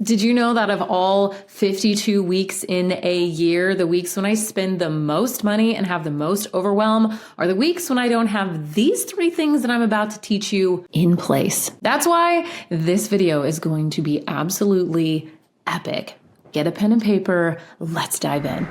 Did you know that of all 52 weeks in a year, the weeks when I spend the most money and have the most overwhelm are the weeks when I don't have these 3 things that I'm about to teach you in place? That's why this video is going to be absolutely epic. Get a pen and paper, let's dive in.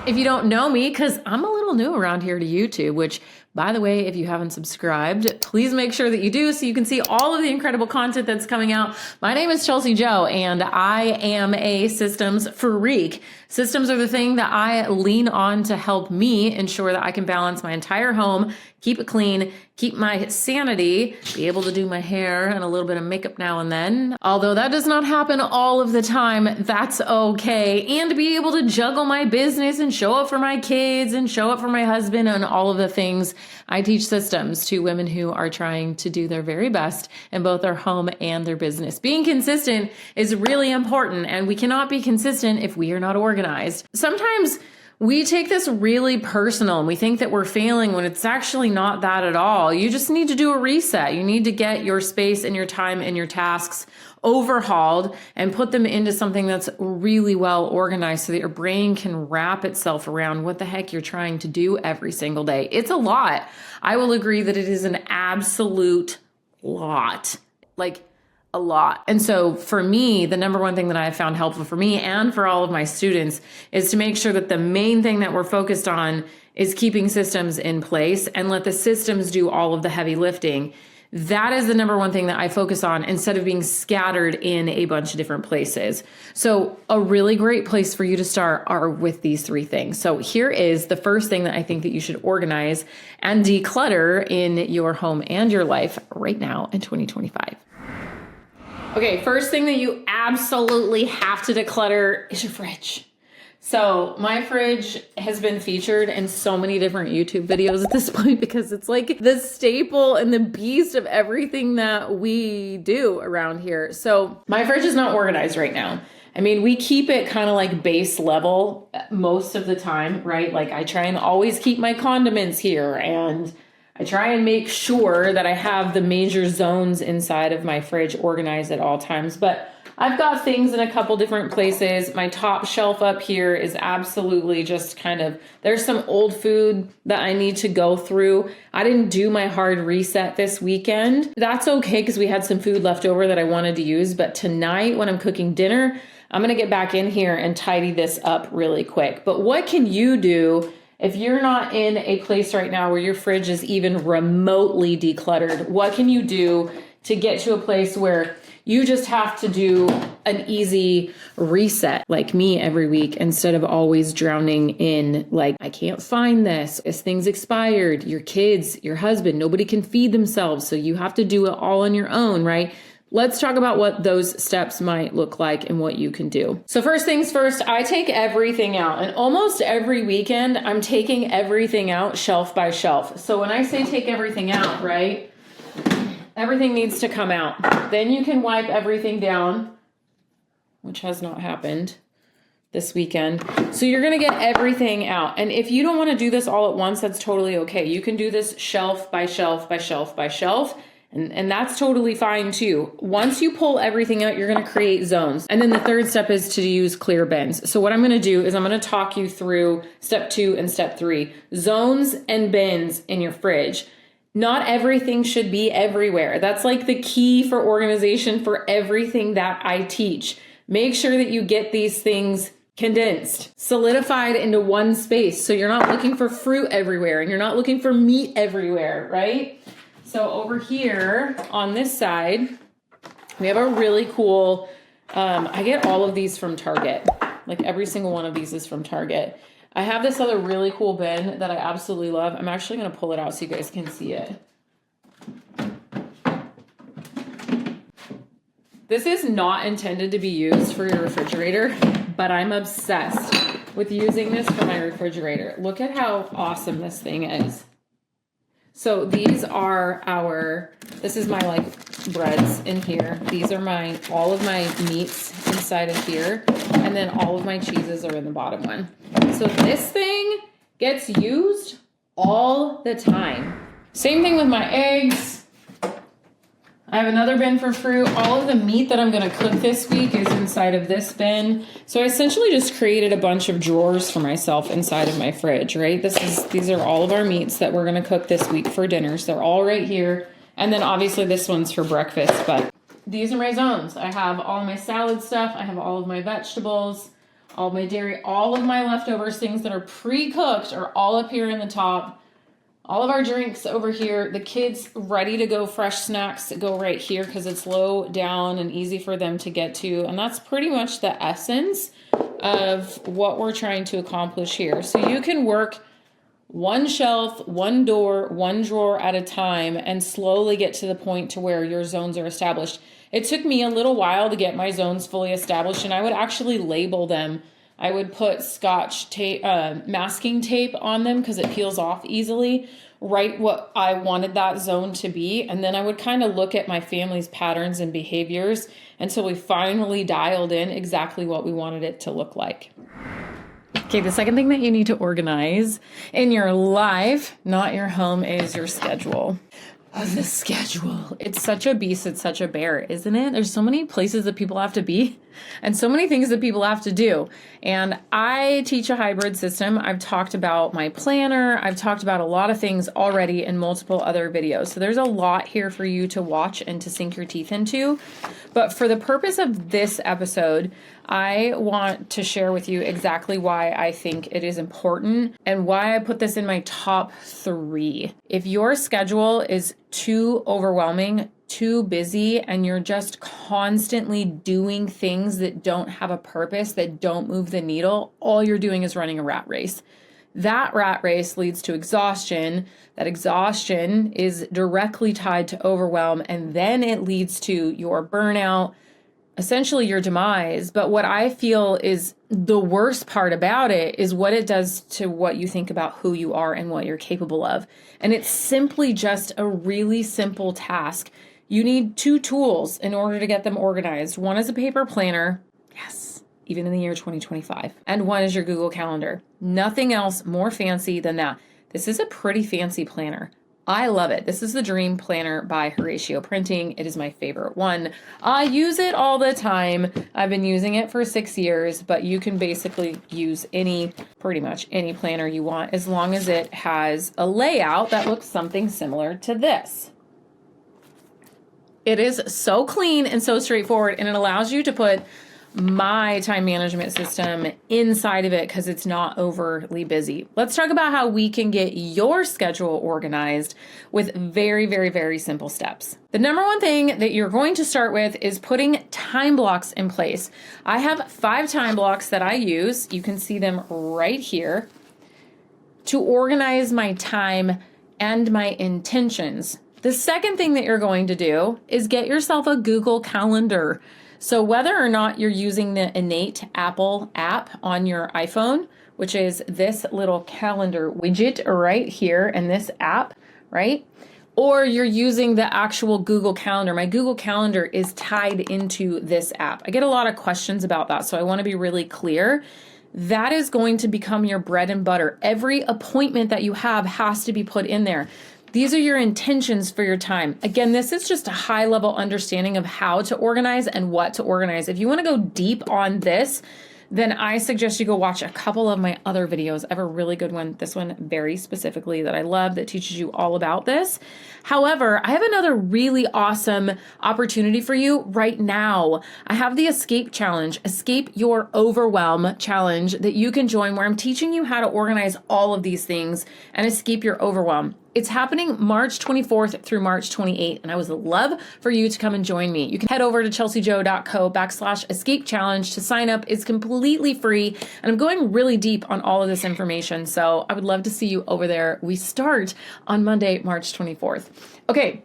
If you don't know me, because I'm a little new around here to YouTube, which, by the way, if you haven't subscribed, please make sure that you do so you can see all of the incredible content that's coming out. My name is Chelsi Jo, and I am a systems freak. Systems are the thing that I lean on to help me ensure that I can balance my entire home, keep it clean, keep my sanity, be able to do my hair and a little bit of makeup now and then. Although that does not happen all of the time, that's okay. And to be able to juggle my business and show up for my kids and show up for my husband and all of the things. I teach systems to women who are trying to do their very best in both their home and their business. Being consistent is really important, and we cannot be consistent if we are not organized. Sometimes we take this really personal and we think that we're failing when it's actually not that at all. You just need to do a reset. You need to get your space and your time and your tasks overhauled and put them into something that's really well organized so that your brain can wrap itself around what the heck you're trying to do every single day. It's a lot. I will agree that it is an absolute lot. Like a lot. And so for me, the number one thing that I have found helpful for me and for all of my students is to make sure that the main thing that we're focused on is keeping systems in place and let the systems do all of the heavy lifting. That is the number one thing that I focus on instead of being scattered in a bunch of different places. So a really great place for you to start are with these 3 things. So here is the first thing that I think that you should organize and declutter in your home and your life right now in 2025. Okay, first thing that you absolutely have to declutter is your fridge. So my fridge has been featured in so many different YouTube videos at this point because it's like the staple and the beast of everything that we do around here. So my fridge is not organized right now. I mean, we keep it kind of like base level most of the time, right? Like I try and always keep my condiments here, and I try and make sure that I have the major zones inside of my fridge organized at all times, but I've got things in a couple different places. My top shelf up here is absolutely just kind of, there's some old food that I need to go through. I didn't do my hard reset this weekend. That's okay because we had some food left over that I wanted to use, but tonight when I'm cooking dinner, I'm gonna get back in here and tidy this up really quick. But what can you do if you're not in a place right now where your fridge is even remotely decluttered? What can you do to get to a place where you just have to do an easy reset like me every week instead of always drowning in like, I can't find this. This thing's expired. Your kids, your husband, nobody can feed themselves. So you have to do it all on your own, right? Let's talk about what those steps might look like and what you can do. So first things first, I take everything out, and almost every weekend I'm taking everything out shelf by shelf. So when I say take everything out, right? Everything needs to come out. Then you can wipe everything down, which has not happened this weekend. So you're gonna get everything out. And if you don't wanna do this all at once, that's totally okay. You can do this shelf by shelf by shelf by shelf. And that's totally fine too. Once you pull everything out, you're gonna create zones. And then the third step is to use clear bins. So what I'm gonna do is I'm gonna talk you through step 2 and step 3. Zones and bins in your fridge. Not everything should be everywhere. That's like the key for organization for everything that I teach. Make sure that you get these things condensed, solidified into one space. So you're not looking for fruit everywhere and you're not looking for meat everywhere, right? So over here on this side, we have a really cool, I get all of these from Target. Like every single one of these is from Target. I have this other really cool bin that I absolutely love. I'm actually gonna pull it out so you guys can see it. This is not intended to be used for your refrigerator, but I'm obsessed with using this for my refrigerator. Look at how awesome this thing is. So these are this is my like breads in here. These are all of my meats inside of here. And then all of my cheeses are in the bottom one. So this thing gets used all the time. Same thing with my eggs. I have another bin for fruit. All of the meat that I'm going to cook this week is inside of this bin. So I essentially just created a bunch of drawers for myself inside of my fridge, right? These are all of our meats that we're going to cook this week for dinners. They're all right here. And then obviously this one's for breakfast, but these are my zones. I have all my salad stuff. I have all of my vegetables, all of my dairy, all of my leftovers, things that are pre-cooked are all up here in the top. All of our drinks over here. The kids ready to go fresh snacks go right here because it's low down and easy for them to get to. And that's pretty much the essence of what we're trying to accomplish here. So you can work one shelf, one door, one drawer at a time and slowly get to the point to where your zones are established. It took me a little while to get my zones fully established, and I would actually label them. I would put scotch tape, masking tape on them because it peels off easily, write what I wanted that zone to be, and then I would kind of look at my family's patterns and behaviors until we finally dialed in exactly what we wanted it to look like. Okay, the second thing that you need to organize in your life, not your home, is your schedule. Oh, the schedule. It's such a beast. It's such a bear, isn't it? There's so many places that people have to be and so many things that people have to do. And I teach a hybrid system. I've talked about my planner. I've talked about a lot of things already in multiple other videos. So there's a lot here for you to watch and to sink your teeth into. But for the purpose of this episode, I want to share with you exactly why I think it is important and why I put this in my top 3. If your schedule is too overwhelming, too busy, and you're just constantly doing things that don't have a purpose, that don't move the needle, all you're doing is running a rat race. That rat race leads to exhaustion. That exhaustion is directly tied to overwhelm, and then it leads to your burnout, essentially your demise. But what I feel is the worst part about it is what it does to what you think about who you are and what you're capable of. And it's simply just a really simple task. You need 2 tools in order to get them organized. One is a paper planner. Yes, even in the year 2025. And one is your Google Calendar. Nothing else more fancy than that. This is a pretty fancy planner. I love it. This is the Dream Planner by Horatio Printing. It is my favorite one. I use it all the time. I've been using it for 6 years, but you can basically use pretty much any planner you want as long as it has a layout that looks something similar to this. It is so clean and so straightforward, and it allows you to put my time management system inside of it because it's not overly busy. Let's talk about how we can get your schedule organized with very, very, very simple steps. The number one thing that you're going to start with is putting time blocks in place. I have 5 time blocks that I use. You can see them right here to organize my time and my intentions. The second thing that you're going to do is get yourself a Google Calendar. So whether or not you're using the innate Apple app on your iPhone, which is this little calendar widget right here in this app, right? Or you're using the actual Google Calendar. My Google Calendar is tied into this app. I get a lot of questions about that, so I want to be really clear. That is going to become your bread and butter. Every appointment that you have has to be put in there. These are your intentions for your time. Again, this is just a high level understanding of how to organize and what to organize. If you want to go deep on this, then I suggest you go watch a couple of my other videos. I have a really good one, this one very specifically that I love that teaches you all about this. However, I have another really awesome opportunity for you right now. I have the Escape Challenge, Escape Your Overwhelm Challenge that you can join where I'm teaching you how to organize all of these things and escape your overwhelm. It's happening March 24th through March 28th, and I would love for you to come and join me. You can head over to chelsijo.co/escape challenge to sign up. It's completely free, and I'm going really deep on all of this information, so I would love to see you over there. We start on Monday, March 24th. Okay.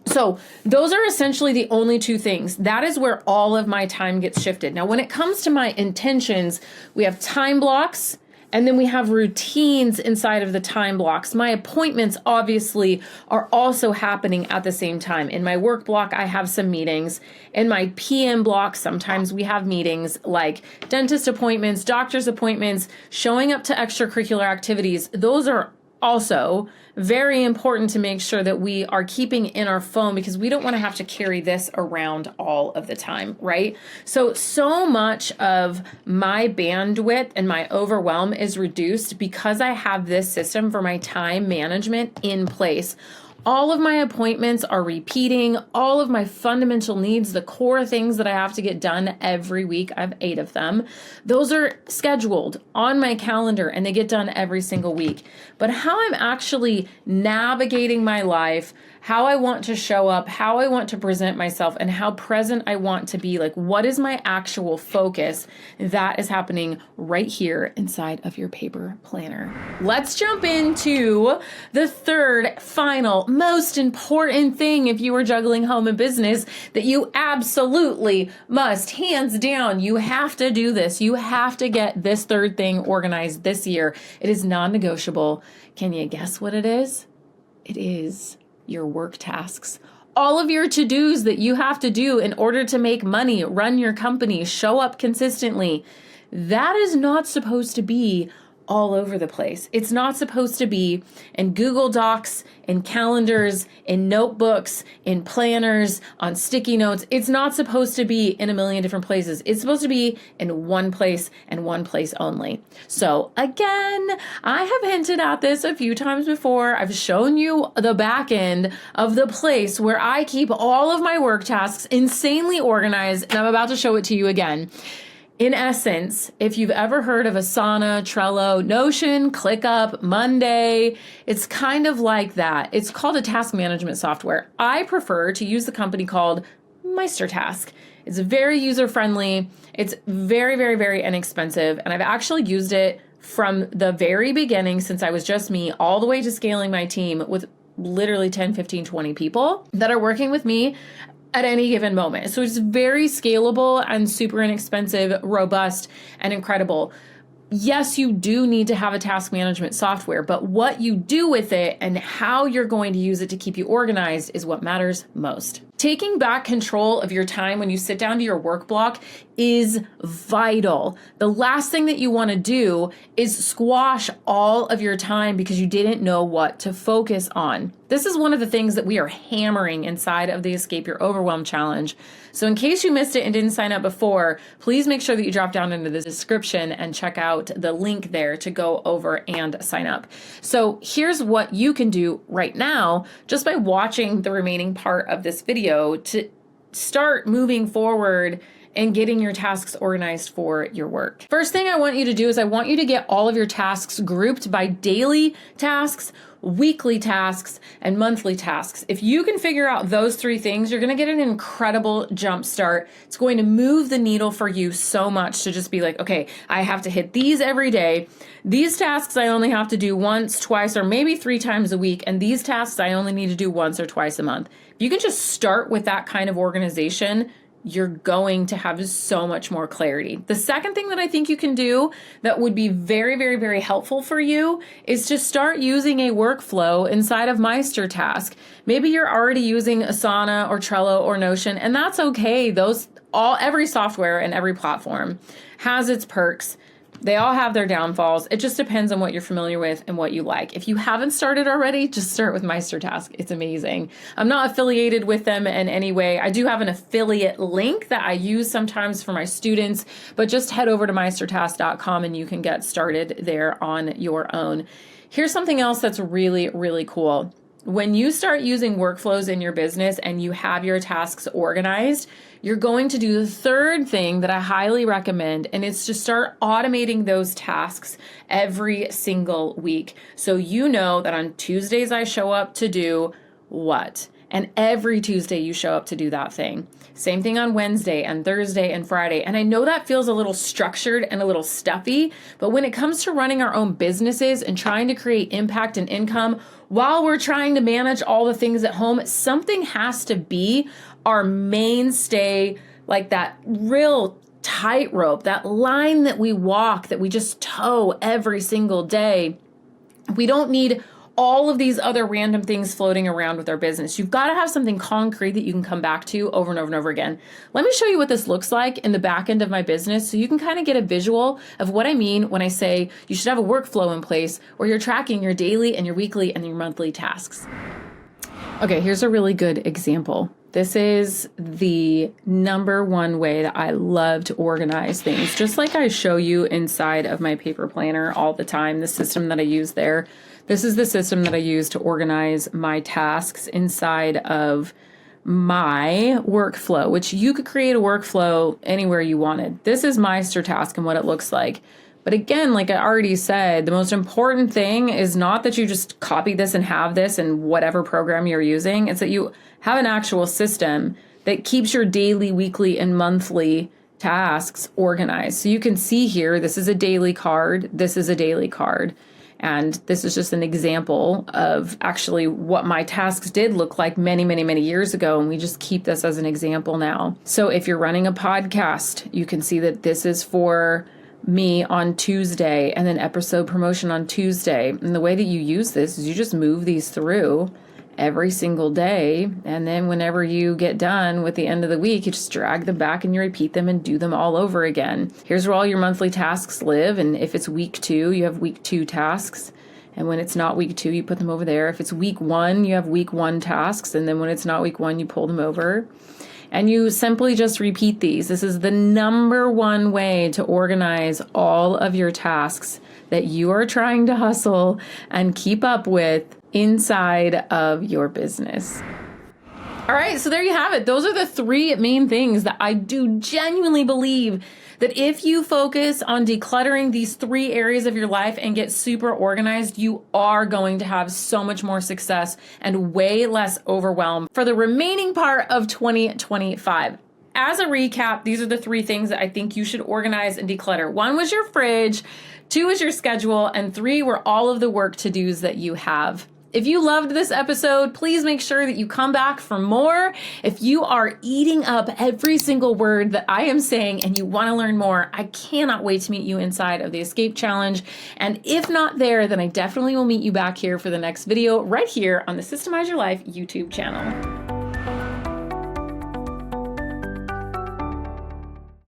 So those are essentially the only 2 things. That is where all of my time gets shifted. Now, when it comes to my intentions, we have time blocks, and then we have routines inside of the time blocks. My appointments obviously are also happening at the same time. In my work block, I have some meetings. In my PM block, sometimes we have meetings like dentist appointments, doctor's appointments, showing up to extracurricular activities. Those are Also, very important to make sure that we are keeping in our phone because we don't want to have to carry this around all of the time, right? So much of my bandwidth and my overwhelm is reduced because I have this system for my time management in place. All of my appointments are repeating, all of my fundamental needs, the core things that I have to get done every week. I have 8 of them. Those are scheduled on my calendar and they get done every single week. But how I'm actually navigating my life, how I want to show up, how I want to present myself, and how present I want to be, like what is my actual focus, that is happening right here inside of your paper planner. Let's jump into the third, final, most important thing if you are juggling home and business that you absolutely must, hands down, you have to do this. You have to get this third thing organized this year. It is non-negotiable. Can you guess what it is? It is your work tasks. All of your to-dos that you have to do in order to make money, run your company, show up consistently. That is not supposed to be all over the place. It's not supposed to be in Google Docs, in calendars, in notebooks, in planners, on sticky notes. It's not supposed to be in a million different places. It's supposed to be in one place and one place only. So again, I have hinted at this a few times before. I've shown you the back end of the place where I keep all of my work tasks insanely organized, and I'm about to show it to you again. In essence, if you've ever heard of Asana, Trello, Notion, ClickUp, Monday, it's kind of like that. It's called a task management software. I prefer to use the company called MeisterTask. It's very user-friendly. It's very, very, very inexpensive. And I've actually used it from the very beginning since I was just me all the way to scaling my team with literally 10, 15, 20 people that are working with me at any given moment. So it's very scalable and super inexpensive, robust, and incredible. Yes, you do need to have a task management software, but what you do with it and how you're going to use it to keep you organized is what matters most. Taking back control of your time when you sit down to your work block is vital. The last thing that you want to do is squash all of your time because you didn't know what to focus on. This is one of the things that we are hammering inside of the Escape Your Overwhelm challenge. So in case you missed it and didn't sign up before, please make sure that you drop down into the description and check out the link there to go over and sign up. So here's what you can do right now just by watching the remaining part of this video to start moving forward and getting your tasks organized for your work. First thing I want you to do is I want you to get all of your tasks grouped by daily tasks, weekly tasks, and monthly tasks. If you can figure out those 3 things, you're going to get an incredible jump start. It's going to move the needle for you so much to just be like, okay, I have to hit these every day. These tasks I only have to do once, twice, or maybe 3 times a week. And these tasks I only need to do once or twice a month. If you can just start with that kind of organization, you're going to have so much more clarity. The second thing that I think you can do that would be very, very, very helpful for you is to start using a workflow inside of MeisterTask. Maybe you're already using Asana or Trello or Notion, and that's okay. Every software and every platform has its perks. They all have their downfalls. It just depends on what you're familiar with and what you like. If you haven't started already, just start with MeisterTask. It's amazing. I'm not affiliated with them in any way. I do have an affiliate link that I use sometimes for my students, but just head over to meistertask.com and you can get started there on your own. Here's something else that's really, really cool. When you start using workflows in your business and you have your tasks organized, you're going to do the third thing that I highly recommend, and it's to start automating those tasks every single week. So you know that on Tuesdays I show up to do what? And every Tuesday you show up to do that thing. Same thing on Wednesday and Thursday and Friday. And I know that feels a little structured and a little stuffy, but when it comes to running our own businesses and trying to create impact and income while we're trying to manage all the things at home, something has to be our mainstay, like that real tightrope, that line that we walk, that we just toe every single day. We don't need all of these other random things floating around with our business. You've got to have something concrete that you can come back to over and over and over again. Let me show you what this looks like in the back end of my business so you can kind of get a visual of what I mean when I say you should have a workflow in place where you're tracking your daily and your weekly and your monthly tasks. Okay, here's a really good example. This is the number one way that I love to organize things. Just like I show you inside of my paper planner all the time, the system that I use there. This is the system that I use to organize my tasks inside of my workflow, which you could create a workflow anywhere you wanted. This is MeisterTask and what it looks like. But again, like I already said, the most important thing is not that you just copy this and have this in whatever program you're using. It's that you have an actual system that keeps your daily, weekly, and monthly tasks organized. So you can see here, this is a daily card. This is a daily card. And this is just an example of actually what my tasks did look like many, many, many years ago. And we just keep this as an example now. So if you're running a podcast, you can see that this is for me on Tuesday and then episode promotion on Tuesday. And the way that you use this is you just move these through every single day. And then whenever you get done with the end of the week, you just drag them back and you repeat them and do them all over again. Here's where all your monthly tasks live. And if it's week 2, you have week 2 tasks. And when it's not week 2, you put them over there. If it's week 1, you have week 1 tasks. And then when it's not week 1, you pull them over. And you simply just repeat these. This is the number one way to organize all of your tasks that you are trying to hustle and keep up with inside of your business. All right, so there you have it. Those are the 3 main things that I do genuinely believe that if you focus on decluttering these 3 areas of your life and get super organized, you are going to have so much more success and way less overwhelm for the remaining part of 2025. As a recap, these are the 3 things that I think you should organize and declutter. 1 was your fridge, 2 is your schedule, and 3 were all of the work to-dos that you have. If you loved this episode, please make sure that you come back for more. If you are eating up every single word that I am saying and you want to learn more, I cannot wait to meet you inside of the Escape Challenge. And if not there, then I definitely will meet you back here for the next video right here on the Systemize Your Life YouTube channel.